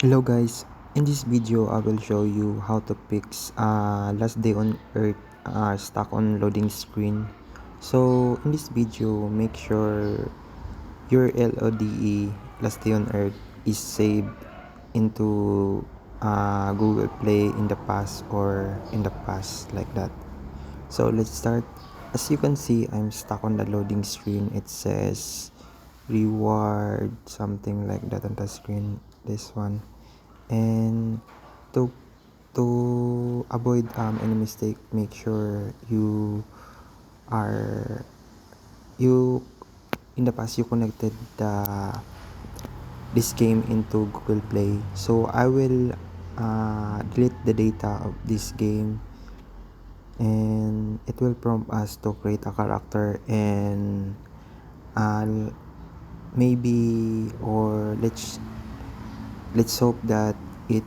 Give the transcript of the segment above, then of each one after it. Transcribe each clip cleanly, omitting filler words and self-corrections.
Hello guys, in this video I will show you how to fix last day on earth stuck on loading screen. So in this video, make sure your LODE last day on earth is saved into Google Play in the past or in the past like that. So let's start. As you can see, I'm stuck on the loading screen. It says reward something like that on the screen, this one. And to avoid any mistake, make sure are you in the past you connected this game into Google Play. So I will delete the data of this game, and it will prompt us to create a character, and uh, maybe, or let's hope that it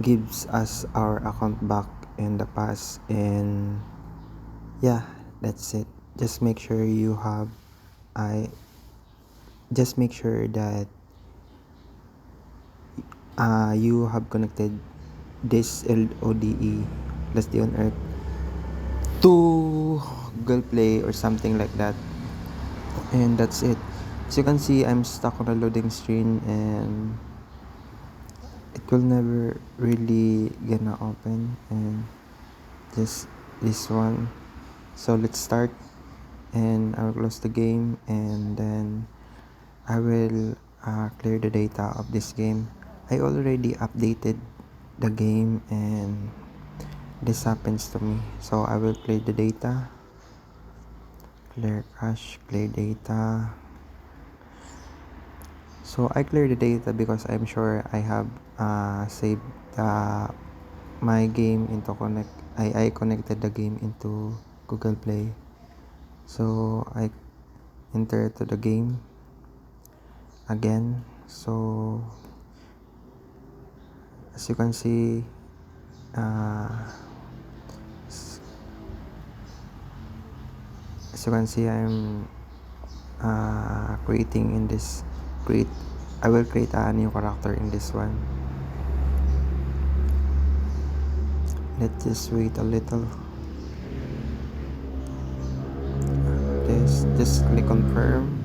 gives us our account back in the past. And yeah, that's it. Just make sure I just make sure that you have connected this LODE, Last Day on Earth, to Google Play or something like that. And that's it. As you can see, I'm stuck on a loading screen, and it will never really gonna open, and just this one. So let's start, and I will close the game, and then I will clear the data of this game. I already updated the game, and this happens to me. So I will clear the data, clear cache, clear data. So I clear the data because I'm sure I have saved my game into I connected the game into Google Play. So I enter to the game again. So as you can see, uh, I'm creating in this create I will create a new character in this one. Let's just wait a little. Just click confirm,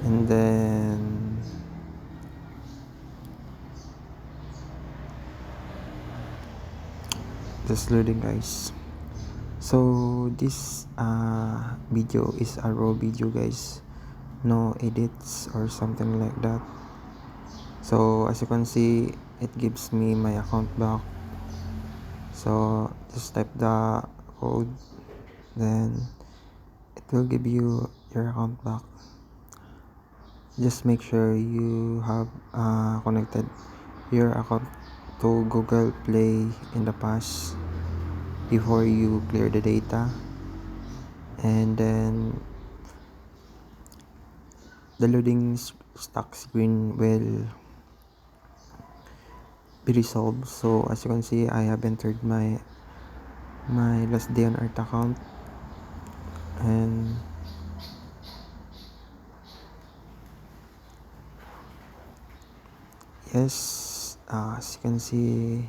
and then just loading, guys. So this video is a raw video, guys, no edits or something like that. So as you can see, it gives me my account back. So just type the code, then it will give you your account back. Just make sure you have connected your account to Google Play in the past before you clear the data, and then the loading stock screen will be resolved. So as you can see, I have entered my last day on earth account, and yes, as you can see,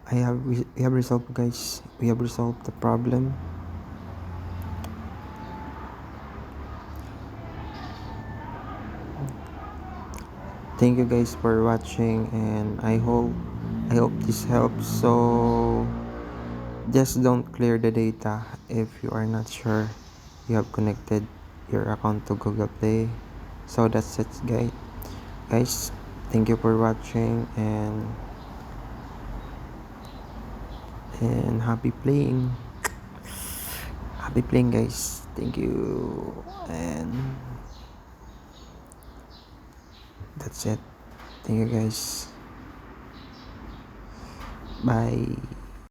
we have resolved, guys. We have resolved the problem. Thank you guys for watching, and I hope this helps. So just don't clear the data if you are not sure you have connected your account to Google Play. So that's it, guys. Thank you for watching, and happy playing. Happy playing, guys. Thank you, and that's it. Thank you, guys. Bye.